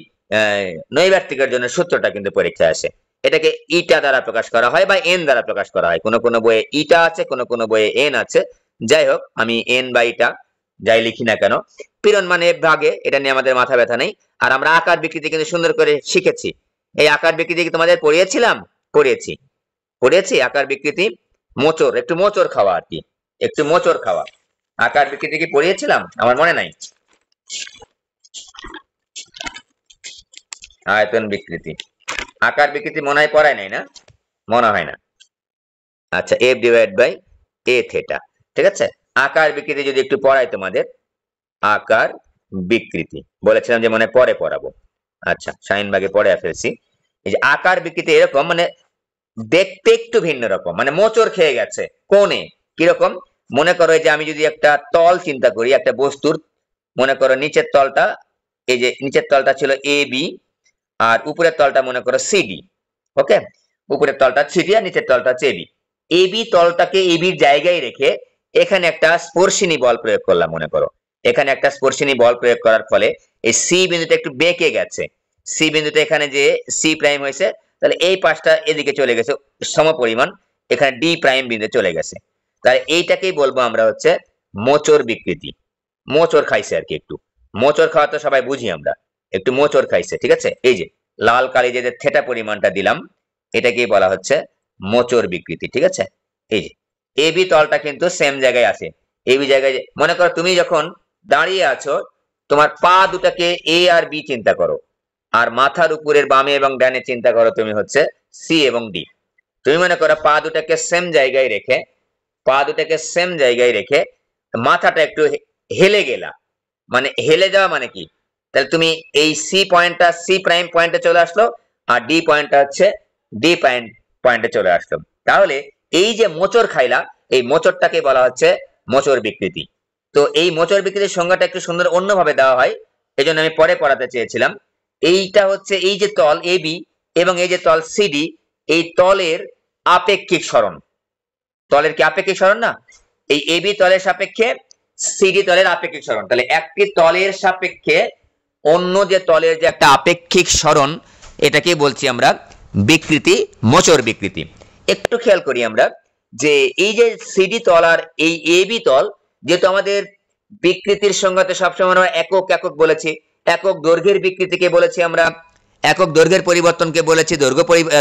নৈর্ব্যক্তিকের জন্য সূত্রটা কিন্তু পরীক্ষায় আসে। এটাকে ইটা দ্বারা প্রকাশ করা হয় বা এন দ্বারা প্রকাশ করা হয়, কোন কোন বইয়ে ইটা আছে, কোন কোন বইয়ে এন আছে। যাই হোক, আমি এন বা ইটা যাই লিখি না কেন, পীড়ন মানে ভাগে, এটা নিয়ে আমাদের মাথা ব্যথা নেই। আর আমরা আকার বিকৃতি কিন্তু সুন্দর করে শিখেছি। এই আকার বিকৃতি কি তোমাদের পড়িয়েছিলাম? পড়িয়েছি আকার বিকৃতি, মোচর, একটু মোচর খাওয়া আর কি, একটু মোচর খাওয়া। আকার বিকৃতি কি পড়িয়েছিলাম? আমার মনে নাই। আয়তন বিকৃতি, আকার বিকৃতি মনে হয় পড়ায় নাই না, মনে হয় না। আচ্ছা, F divide by A theta, ঠিক আছে? আকার বিকৃতি যদি একটু পড়াই তোমাদের, আকার বিকৃতি বলেছিলাম যে মনে পরে পড়াবো। আচ্ছা, সাইন ভাগে পড়ে ফেলছি। এই যে আকার বিকৃতি এরকম, মানে দেখতে একটু ভিন্ন রকম, মানে মোচড় খেয়ে গেছে কোণে। কিরকম? মনে করো যে আমি যদি একটা তল চিন্তা করি, একটা বস্তুর, মনে করো নিচের তলটা, এই যে নিচের তলটা ছিল এ বি, আর উপরের তলটা মনে করো সিডি, ওকে? উপরের তলটা সিডি আর নিচের তলটা হচ্ছে এবি। এবি তলটাকে এবির জায়গায় রেখে এখানে একটা স্পর্শিনী বল প্রয়োগ করলাম মনে করো, এখানে একটা স্পর্শিনী বল প্রয়োগ করার ফলে এই সি বিন্দুটা একটু বেঁকে গেছে, সি বিন্দুতে এখানে যে সি প্রাইম হয়েছে, তাহলে এই পাশটা এদিকে চলে গেছে সমপরিমাণ, এখানে ডি প্রাইম বিন্দুতে চলে গেছে। তাহলে এইটাকেই বলবো আমরা হচ্ছে মোচড় বিকৃতি। মোচড় খাইছে আর কি, একটু মোচড় খাওয়া তো সবাই বুঝি আমরা, একটু মোচড় খাইছে, ঠিক আছে। এই যে লাল কালি যে থেটা পরিমাণটা দিলাম, এটাকেই বলা হচ্ছে মোচড় বিকৃতি, ঠিক আছে। এই যে এবি তলটা কিন্তু সেম জায়গায় আছে, এবি জায়গায় মনে করো তুমি যখন দাঁড়িয়ে আছো, তোমার পা দুটাকে এ আর বি চিন্তা করো, আর মাথার উপরের বামে এবং ডানে চিন্তা করো তুমি হচ্ছে সি এবং ডি। তুমি মনে করো পা দুটাকে সেম জায়গায় রেখে, পা দুটাকে সেম জায়গায় রেখে মাথাটা একটু হেলে গেলা, মানে হেলে যাওয়া মানে কি, তাহলে তুমি এই সি পয়েন্টটা সি প্রাইম পয়েন্টে চলে আসলো, আর ডি পয়েন্টটা হচ্ছে ডি পয়েন্টে চলে আসলো। তাহলে এই যে মোচড় খাইলা, এই মোচড়টাকে বলা হচ্ছে মোচড় বিকৃতি। তো এই মোচড় বিকৃতির সংজ্ঞাটা একটু সুন্দর অন্যভাবে দেওয়া হয়, এই জন্য আমি পরে পড়াতে চেয়েছিলাম। এইটা হচ্ছে এই যে তল এবি এবং এই যে তল সিডি, এই তলের আপেক্ষিক সরণ, তলের কি আপেক্ষিক সরণ না, এই এবি তলের সাপেক্ষে সিডি তলের আপেক্ষিক সরণ। তাহলে একটি তলের সাপেক্ষে অন্য যে তলের যে একটা আপেক্ষিক সরণ, এটাকে বলছি আমরা বিকৃতি, মোচড় বিকৃতি। একটু খেয়াল করি আমরা যে এই যে সিডি তল আর এই এবি তল, যেহেতু আমাদের বিকৃতির সংজ্ঞাতে সবসময় আমরা একক একক বলেছি, একক দৈর্ঘ্যের বিকৃতিকে বলেছি আমরা, একক দৈর্ঘ্যের পরিবর্তনকে বলেছি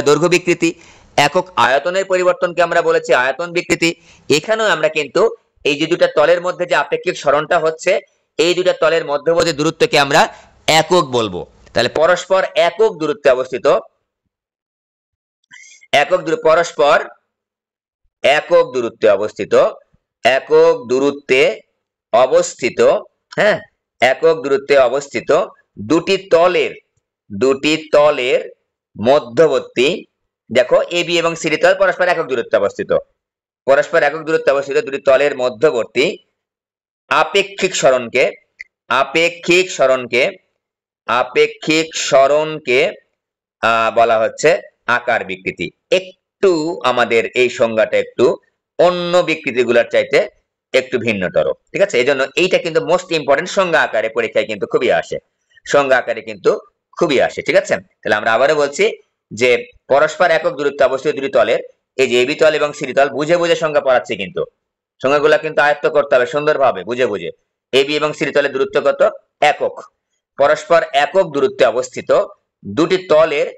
দৈর্ঘ্য বিকৃতি, একক আয়তনের পরিবর্তনকে আমরা বলেছি আয়তন বিকৃতি। এখানেও আমরা কিন্তু এই যে দুটা তলের মধ্যে যে আপেক্ষিক সরণটা হচ্ছে, এই দুটা তলের মধ্যবর্তী দূরত্বকে আমরা একক বলবো। তাহলে পরস্পর একক দূরত্বে অবস্থিত, পরস্পর একক দূরত্বে অবস্থিত, একক দূরত্বে অবস্থিত, হ্যাঁ, একক দূরত্বে অবস্থিত দুটি তলের মধ্যবর্তী, দেখো এবি এবং সিডি তল পরস্পর একক দূরত্বে অবস্থিত, পরস্পর একক দূরত্বে অবস্থিত দুটি তলের মধ্যবর্তী আপেক্ষিক সরণকে, আপেক্ষিক সরণকে আপেক্ষিক সরণকে বলা হচ্ছে আকার বিকৃতি। একটু আমাদের এই সংজ্ঞাটা একটু অন্য বিকৃতিগুলোর চাইতে একটু ভিন্নতর, ঠিক আছে। এই জন্য এইটা কিন্তু মোস্ট ইম্পর্টেন্ট, সংজ্ঞা আকারে পরীক্ষায় কিন্তু খুবই আসে, সংজ্ঞা আকারে কিন্তু খুবই আসে, ঠিক আছে। তাহলে আমরা আবারও বলছি যে পরস্পর একক দূরত্বে অবস্থিত দুটি তলের, এই যে এবি তল এবং সিডি তল, বুঝে বুঝে সংজ্ঞা পড়াচ্ছি, কিন্তু সংজ্ঞাগুলা কিন্তু আয়ত্ত করতে হবে সুন্দরভাবে, বুঝে বুঝে। এবি এবং সিডি তলের দূরত্ব কত? একক। পরস্পর একক দূরত্বে অবস্থিত দুটি তলের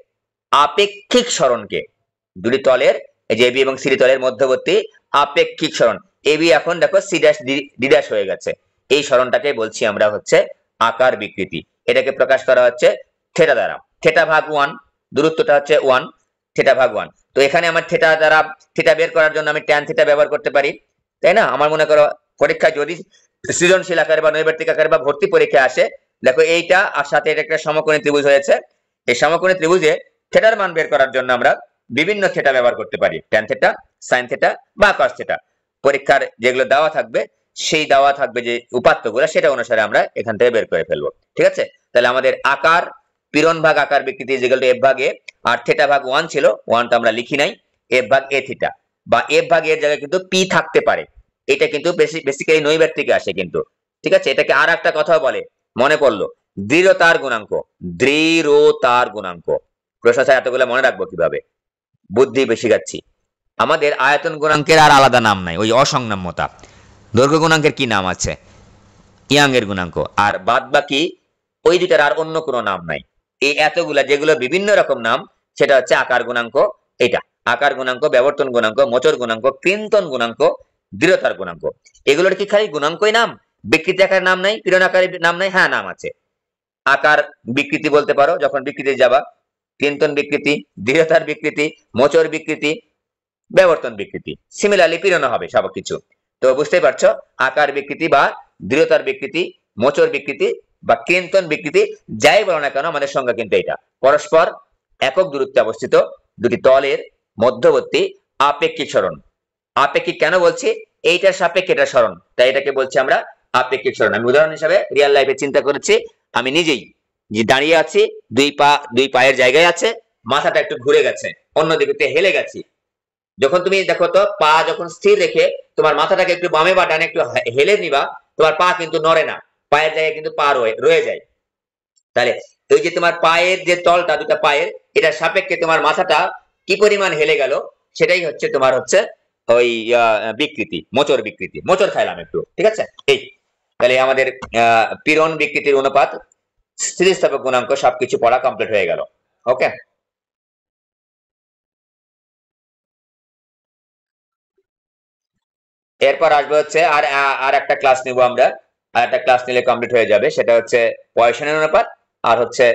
আপেক্ষিক সরণকে, দুটি তলের এই যে এবি এবং সিডি তলের মধ্যবর্তী আপেক্ষিক সরণ, এবি এখন দেখো সি ড্যাশ ডি ড্যাশ হয়ে গেছে, এই সরণটাকে বলছি আমরা হচ্ছে আকার বিকৃতি। এটাকে প্রকাশ করা হচ্ছে থেটা দ্বারা, থেটা ভাগ 1, দূরত্বটা হচ্ছে 1, থেটা ভাগ 1। তো এখানে আমার থেটা দ্বারা থেটা বের করার জন্য আমি ট্যান থেটা ব্যবহার করতে পারি, তাই না। আমার মনে করো পরীক্ষায় যদি সৃজনশীল আকারে বা নৈর্ব্যক্তিক আকারে বা ভর্তি পরীক্ষা আসে, দেখো এইটা আর সাথে এটা একটা সমকোণী ত্রিভুজ হয়েছে, এই সমকোণী ত্রিভুজে থেটার মান বের করার জন্য আমরা বিভিন্ন থেটা ব্যবহার করতে পারি, ট্যান থেটা, সাইন থেটা বা কস থেটা। পরীক্ষার যেগুলো দেওয়া থাকবে, সেই দেওয়া থাকবে যে উপাত্তগুলো, সেটা অনুসারে আমরা এখান থেকে বের করে ফেলবো, ঠিক আছে। তাহলে আমাদের আকার পীড়ন ভাগ আকার বিকৃতি যেগুলো এফ ভাগ এ, আর থেটা ভাগ 1 ছিল, 1টা আমরা লিখি নাই, এফ ভাগ এ থিটা, বা এফ ভাগ এর জায়গায় কিন্তু পি থাকতে পারে, এটা কিন্তু বেসিক্যালি নৈর্ব্যক্তিকে আসে কিন্তু, ঠিক আছে। এটাকে আর একটা কথাও বলে, মনে পড়লো, দৃঢ়তার গুণাঙ্ক, দৃঢ়তার গুণাঙ্ক। প্রশ্ন ছাড়া এতগুলো মনে রাখবো কিভাবে, বুদ্ধি বেশি গাচ্ছি। আমাদের আয়তন গুণাঙ্কের আর আলাদা নাম নাই, ওই অসংনাম্যতা। দৈর্ঘ্য গুণাঙ্কের কি নাম আছে? ইয়াং এর গুণাঙ্ক। আর বাদ বাকি ওই দুটার আর অন্য কোনো নাম নাই। এই এতগুলা যেগুলো বিভিন্ন রকম নাম, সেটা হচ্ছে আকার গুণাঙ্ক, এটা আকার গুণাঙ্ক, ব্যবর্তন গুণাঙ্ক, মোচড় গুণাঙ্ক, কৃন্তন গুণাঙ্ক, দৃঢ়তার গুণাঙ্ক। এগুলোর কি খালি গুণাঙ্কই নাম, বিকৃতি আকারের নাম নাই, পীড়ন আকারের নাম নাই? হ্যাঁ, নাম আছে। আকার বিকৃতি বলতে পারো যখন বিকৃতি যাবা, কৃন্তন বিকৃতি, দৃঢ়তার বিকৃতি, মোচড় বিকৃতি, ব্যবর্তন বিকৃতি। সিমিলারলি পীড়ন হবে সবকিছু। তো বুঝতেই পারছো, আকার বিকৃতি বা দৃঢ়তার বিকৃতি, মোচড় বিকৃতি বা কৃন্তন বিকৃতি, যাই বলো না কেন, আমাদের সংজ্ঞা কিন্তু এটা, পরস্পর একক দূরত্বে অবস্থিত দুটি তলের মধ্যবর্তী আপেক্ষিক সরণ। আপেক্ষিক কেন বলছি? এইটার সাপেক্ষে এটা সরণ, তাই এটাকে বলছি আমরা আপেক্ষিক সরণ। আমি উদাহরণ হিসাবে রিয়েল লাইফে চিন্তা করেছি, আমি নিজেই যে দাঁড়িয়ে আছি, দুই পায়ের জায়গায় আছে, মাথাটা একটু ঘুরে গেছে, অন্যদিকে হেলে গেছি। যখন তুমি দেখো তো, পা যখন স্থির রেখে তোমার মাথাটাকে একটু বামে বা ডানে একটু হেলে নিবা, তোমার পা কিন্তু নড়ে না, পায়ের জায়গায় কিন্তু পা রয়ে যায়। তাহলে ওই যে তোমার পায়ের যে তলটা, দুটা পায়ের, এটা সাপেক্ষে তোমার মাথাটা কি পরিমাণ হেলে গেল, সেটাই হচ্ছে তোমার হচ্ছে ওই বিকৃতি, মোচড় বিকৃতি। মোচড় খাইলাম একটু, ঠিক আছে। এই তাহলে আমাদের পীড়ন বিকৃতির অনুপাত, স্থিতিস্থাপক গুণাঙ্ক সবকিছু পড়া কমপ্লিট হয়ে গেল। ওকে, এরপর আসবে হচ্ছে আর একটা ক্লাস নিব আমরা। আর একটা ক্লাস নিলে কমপ্লিট হয়ে যাবে, সেটা হচ্ছে পয়সনের অনুপাত আর হচ্ছে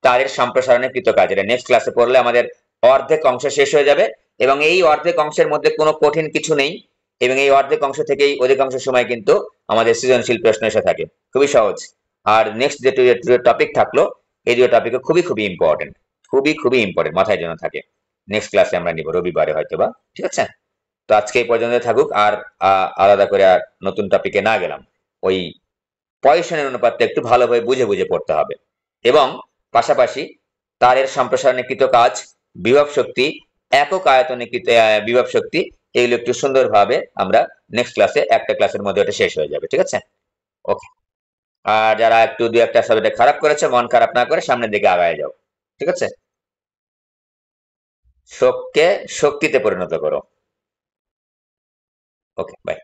তারের সম্প্রসারণের কৃতকাজ। এটা নেক্সট ক্লাসে পড়লে আমাদের অর্ধেক অংশ শেষ হয়ে যাবে, এবং এই অর্ধেক অংশের মধ্যে কোনো কঠিন কিছু নেই, এবং এই অর্ধেক অংশ থেকেই অধিকাংশ সময় কিন্তু আমাদের সৃজনশীল প্রশ্ন এসে থাকে, খুবই সহজ। আর নেক্সট যে টপিক থাকলো, এই দুটো টপিক খুবই খুবই ইম্পর্টেন্ট, খুবই খুবই ইম্পর্টেন্ট, মাথায় যেন থাকে। নেক্সট ক্লাসে আমরা নিব রবিবারে হয়তো বা, ঠিক আছে। তো আজকে এই পর্যন্ত থাকুক, আর আলাদা করে আর নতুন টপিকে না গেলাম। ওই পয়সনের অনুপাতটা একটু ভালোভাবে বুঝে বুঝে পড়তে হবে, এবং পাশাপাশি তারের সম্প্রসারণে কৃত কাজ, বিভব শক্তি, একক আয়তনে কৃত বিভব শক্তি, এগুলো একটু সুন্দরভাবে আমরা নেক্সট ক্লাসে, একটা ক্লাসের মধ্যে ওটা শেষ হয়ে যাবে, ঠিক আছে। ওকে। আর যারা একটু দু একটা সাবজেক্টে খারাপ করেছে, মন খারাপ না করে সামনের দিকে আগায় যাও, ঠিক আছে। শোককে শক্তিতে পরিণত করো। ওকে, বাই।